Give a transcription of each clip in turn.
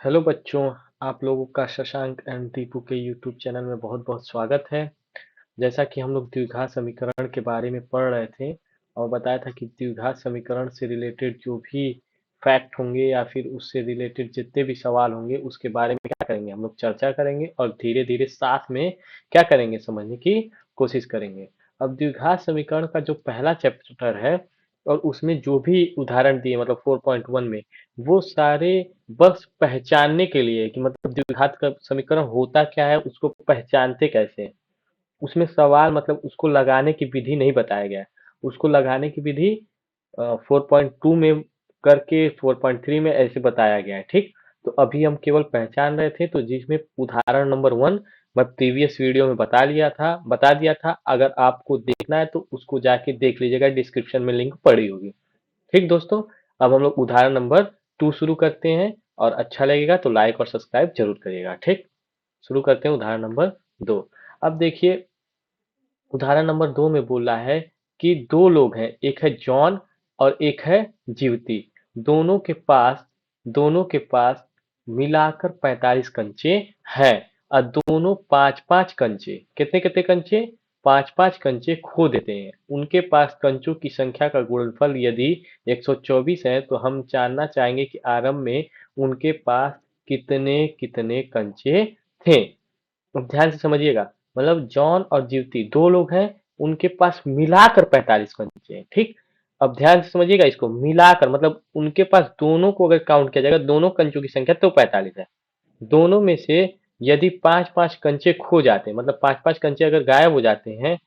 Hello बच्चों, आप लोगों का शशांक एंड दीपू के यूट्यूब चैनल में बहुत बहुत स्वागत है। जैसा कि हम लोग द्विघात समीकरण के बारे में पढ़ रहे थे और बताया था कि द्विघात समीकरण से रिलेटेड जो भी फैक्ट होंगे या फिर उससे रिलेटेड जितने भी सवाल होंगे उसके बारे में क्या करेंगे, हम लोग चर्चा करेंगे और धीरे धीरे साथ में क्या करेंगे, समझने की कोशिश करेंगे। अब द्विघात समीकरण का जो पहला चैप्टर है और उसमें जो भी उदाहरण दिए मतलब 4.1 में, वो सारे बस पहचानने के लिए कि मतलब द्विघात का समीकरण होता क्या है, उसको पहचानते कैसे हैं। उसमें सवाल मतलब उसको लगाने की विधि नहीं बताया गया है। उसको लगाने की विधि 4.2 में करके 4.3 में ऐसे बताया गया है। ठीक, तो अभी हम केवल पहचान रहे थे, तो जिसमें उदाहरण नंबर 1 मैं प्रीवियस वीडियो में बता दिया था। अगर आपको देखना है तो उसको जाके देख लीजिएगा, डिस्क्रिप्शन में लिंक पड़ी होगी। ठीक दोस्तों, अब हम लोग उदाहरण नंबर 2 शुरू करते हैं और अच्छा लगेगा तो लाइक और सब्सक्राइब जरूर करिएगा। ठीक, शुरू करते हैं उदाहरण नंबर 2। अब देखिए, उदाहरण नंबर 2 में बोल रहा है कि दो लोग हैं, एक है जॉन और एक है जीवती। दोनों के पास मिलाकर 45 कंचे हैं और दोनों 5-5 कंचे, कितने कितने कंचे, 5-5 कंचे खो देते हैं। उनके पास कंचों की संख्या का गुणनफल यदि 124 है तो हम जानना चाहेंगे कि आरंभ में उनके पास कितने कितने कंचे थे। अब ध्यान से समझिएगा, मतलब जॉन और जीवती दो लोग हैं, उनके पास मिलाकर 45 कंचे हैं। ठीक, अब ध्यान से समझिएगा, इसको मिलाकर मतलब उनके पास दोनों को अगर काउंट किया जाएगा, दोनों कंचों की संख्या तो 45 है। दोनों में से यदि 5-5 कंचे खो जाते हैं, मतलब 5-5 कंचे अगर गायब हो जाते हैं,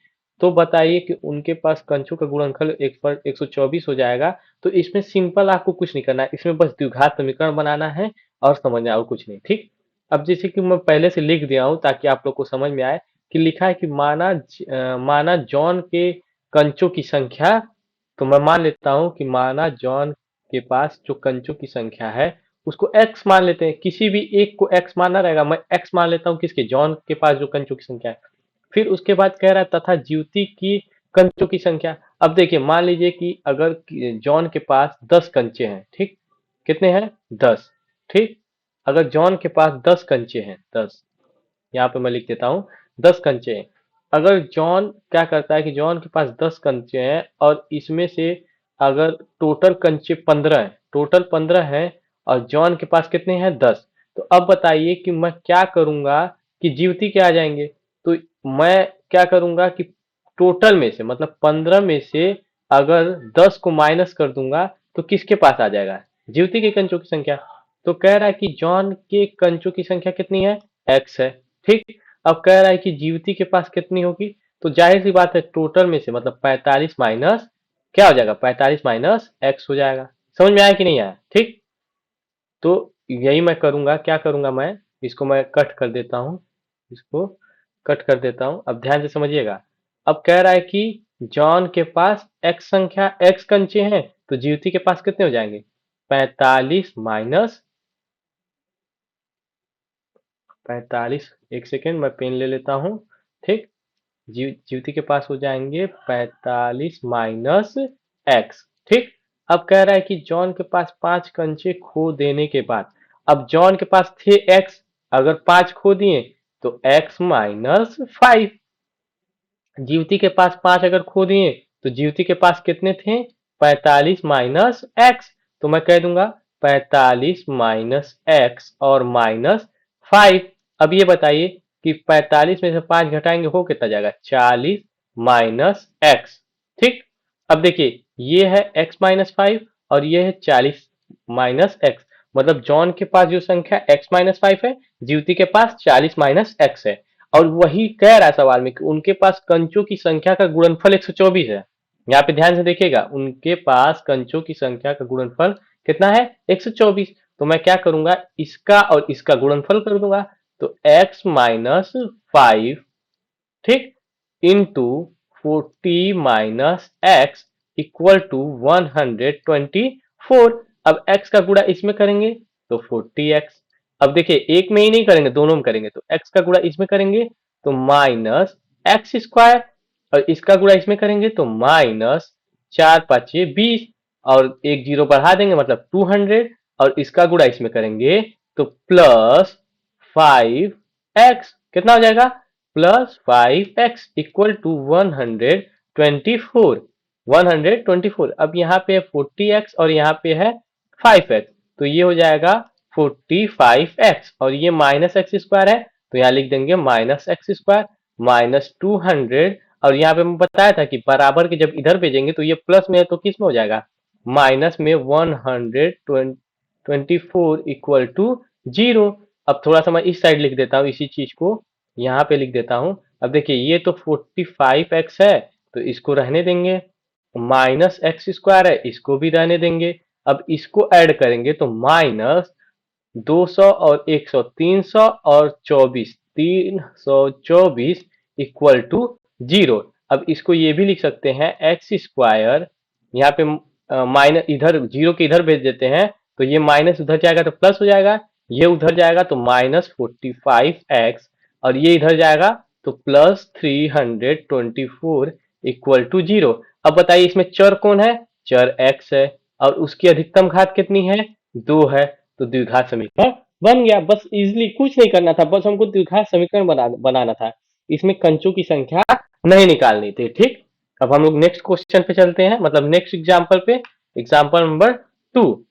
तो बताइए कि उनके पास कंचों का गुणनफल 124 हो जाएगा। तो इसमें सिंपल आपको कुछ नहीं करना है, इसमें बस द्विघात समीकरण बनाना है और समझना है और कुछ नहीं। ठीक, अब जैसे कि मैं पहले से लिख दिया हूं ताकि आप लोग को समझ में आए कि लिखा है कि माना जॉन के कंचों की संख्या। तो मैं मान लेता हूं कि माना जॉन के पास जो कंचों की संख्या है उसको x मान लेते हैं। किसी भी एक को x मानना रहेगा, मैं x मान लेता हूं किसके, जॉन के पास जो कंचों की संख्या है। फिर उसके बाद कह रहा है तथा ज्योति की कंचों की संख्या। अब देखिए, मान लीजिए कि अगर जॉन के पास 10 कंचे हैं। ठीक, कितने हैं, 10। ठीक, अगर जॉन के पास 10 कंचे हैं, 10, यहाँ पे मैं लिख देता हूँ 10 कंचे हैं। अगर जॉन क्या करता है कि जॉन के पास 10 कंचे हैं और इसमें से अगर टोटल कंचे 15 हैं, टोटल 15 हैं और जॉन के पास कितने हैं, 10। तो अब बताइए कि मैं क्या करूंगा कि जीवती के आ जाएंगे। तो मैं क्या करूंगा कि टोटल में से मतलब 15 में से अगर 10 को माइनस कर दूंगा तो किसके पास आ जाएगा, जीवती के कंचों की संख्या। तो कह रहा है कि जॉन के कंचों की संख्या कितनी है, x है। ठीक, अब कह रहा है कि जीवती के पास कितनी होगी, तो जाहिर सी बात है टोटल में से मतलब 45 माइनस क्या हो जाएगा, 45 माइनस x हो जाएगा। समझ में आया कि नहीं आया। ठीक, तो यही मैं करूंगा, क्या करूंगा मैं, इसको मैं कट कर देता हूं, इसको कट कर देता हूं। अब ध्यान से समझिएगा, अब कह रहा है कि जॉन के पास x संख्या, x कंचे हैं, तो जीवती के पास कितने हो जाएंगे, 45 माइनस 45, एक सेकेंड मैं पेन ले लेता हूँ। ठीक, ज्योति के पास हो जाएंगे 45 माइनस एक्स। ठीक, अब कह रहा है कि जॉन के पास 5 कंचे खो देने के बाद, अब जॉन के पास थे एक्स, अगर 5 खो दिए तो एक्स माइनस 5। ज्योति के पास 5 अगर खो दिए तो ज्योति के पास कितने थे, 45 माइनस एक्स। तो मैं कह दूंगा 45 माइनस एक्स और माइनस 5। अब ये बताइए कि 45 में से 5 घटाएंगे हो कितना जाएगा, 40 माइनस एक्स। ठीक, अब देखिए ये है x माइनस 5 और ये है 40 माइनस एक्स। मतलब जॉन के पास जो संख्या x माइनस 5 है, ज्योति के पास 40 माइनस एक्स है। और वही कह रहा है सवाल में कि उनके पास कंचों की संख्या का गुणनफल 124 है। यहाँ पे ध्यान से देखिएगा, उनके पास कंचों की संख्या का गुणनफल कितना है, 124। तो मैं क्या करूंगा, इसका और इसका गुणनफल कर दूंगा। तो x माइनस 5, ठीक, into 40 minus x equal to 124। अब x का गुणा इसमें करेंगे तो 40x। अब देखिए एक में ही नहीं करेंगे, दोनों में करेंगे, तो x का गुणा इसमें करेंगे तो माइनस एक्स स्क्वायर, और इसका गुणा इसमें करेंगे तो माइनस 4×5 = 20, और एक जीरो बढ़ा देंगे मतलब 200, और इसका गुणा इसमें करेंगे तो प्लस 5x कितना हो जाएगा, प्लस 5x इक्वल टू 124, 124। अब यहाँ पे है 40x और यहाँ पे है 5x, तो ये हो जाएगा 45x और ये माइनस एक्स स्क्वायर है, तो यहाँ लिख देंगे माइनस एक्स स्क्वायर माइनस 200। और यहाँ पे मैं बताया था कि बराबर के जब इधर भेजेंगे तो ये प्लस में है तो किस में हो जाएगा, माइनस में 124 इक्वल टू 0। अब थोड़ा सा मैं इस साइड लिख देता हूँ, इसी चीज को यहाँ पे लिख देता हूँ। अब देखिए ये तो 45x है तो इसको रहने देंगे, माइनस एक्स स्क्वायर है इसको भी रहने देंगे। अब इसको ऐड करेंगे तो माइनस 200 और 100 300 और 24 324 इक्वल टू 0। अब इसको ये भी लिख सकते हैं एक्स स्क्वायर, यहाँ पे माइनस इधर जीरो के इधर भेज देते हैं तो ये माइनस उधर जाएगा तो प्लस हो जाएगा, ये उधर जाएगा तो माइनस 45x और ये इधर जाएगा तो प्लस 324 इक्वल टू 0। अब बताइए इसमें चर कौन है, चर x है और उसकी अधिकतम घात कितनी है, 2 है, तो द्विघात समीकरण बन गया। बस इजिली कुछ नहीं करना था, बस हमको द्विघात समीकरण बनाना था, इसमें कंचों की संख्या नहीं निकालनी थी। ठीक, अब हम लोग नेक्स्ट क्वेश्चन पे चलते हैं, मतलब नेक्स्ट एग्जांपल पे, एग्जांपल नंबर 2।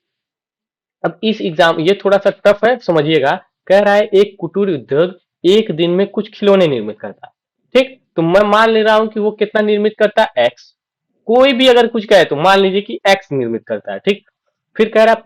अब इस एग्जाम ये थोड़ा सा टफ है समझिएगा। कह रहा है एक कुटीर उद्योग एक दिन में कुछ खिलौने निर्मित करता है। ठीक, तो मैं मान ले रहा हूं कि वो कितना निर्मित करता है, एक्स। कोई भी अगर कुछ कहे तो मान लीजिए कि एक्स निर्मित करता है। ठीक, फिर कह रहा है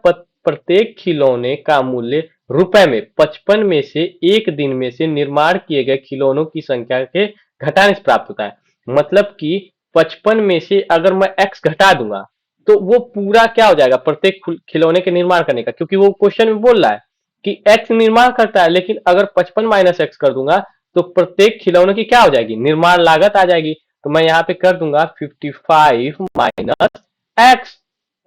प्रत्येक खिलौने का मूल्य रुपए में 55 में से एक दिन में से निर्माण किए गए खिलौनों की संख्या के घटाने से प्राप्त होता है। मतलब कि 55 में से अगर मैं एक्स घटा दूंगा तो वो पूरा क्या हो जाएगा, प्रत्येक खिलौने के निर्माण करने का, क्योंकि वो क्वेश्चन में बोल रहा है कि एक्स निर्माण करता है, लेकिन अगर 55 माइनस एक्स कर दूंगा तो प्रत्येक खिलौने की क्या हो जाएगी, निर्माण लागत आ जाएगी। तो मैं यहाँ पे कर दूंगा 55 माइनस एक्स।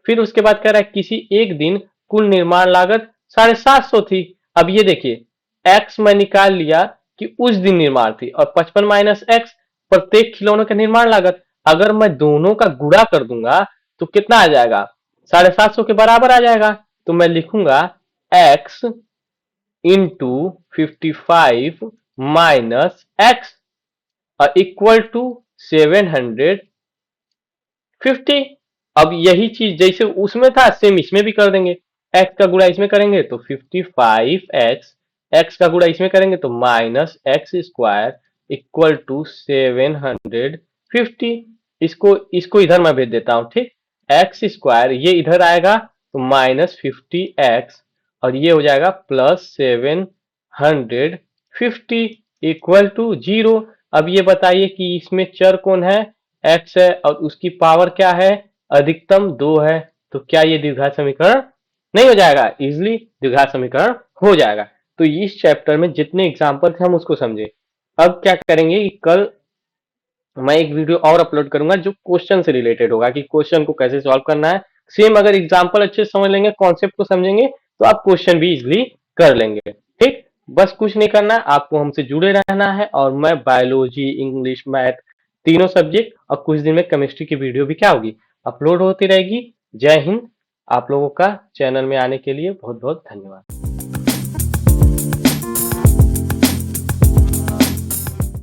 फिर उसके बाद कह रहा है किसी एक दिन कुल निर्माण लागत 750 थी। अब ये देखिए एक्स मैं निकाल लिया कि उस दिन निर्माण थी और 55 माइनस एक्स प्रत्येक खिलौने का निर्माण लागत। अगर मैं दोनों का गुणा कर दूंगा तो कितना आ जाएगा, 750 के बराबर आ जाएगा। तो मैं लिखूंगा x into 55 minus x equal to 750। अब यही चीज जैसे उसमें था सेम इसमें भी कर देंगे, x का गुणा इसमें करेंगे तो 55x, x का गुणा इसमें करेंगे तो minus x square equal to 750। इसको इसको इधर मैं भेज देता हूं। ठीक, एक्स स्क्वायर ये इधर आएगा तो माइनस 50x और ये हो जाएगा प्लस 750 इक्वल टू 0। अब ये बताइए कि इसमें चर कौन है, x है और उसकी पावर क्या है, अधिकतम 2 है। तो क्या ये द्विघात समीकरण नहीं हो जाएगा, इजिली द्विघात समीकरण हो जाएगा। तो इस चैप्टर में जितने एग्जाम्पल थे हम उसको समझे। अब क्या करेंगे कि कल मैं एक वीडियो और अपलोड करूंगा जो क्वेश्चन से रिलेटेड होगा कि क्वेश्चन को कैसे सॉल्व करना है। सेम अगर एग्जाम्पल अच्छे से समझ लेंगे, कॉन्सेप्ट को समझेंगे तो आप क्वेश्चन भी इजिली कर लेंगे। ठीक, बस कुछ नहीं करना, आपको हमसे जुड़े रहना है और मैं बायोलॉजी, इंग्लिश, मैथ तीनों सब्जेक्ट और कुछ दिन में केमिस्ट्री की वीडियो भी क्या होगी, अपलोड होती रहेगी। जय हिंद। आप लोगों का चैनल में आने के लिए बहुत बहुत धन्यवाद।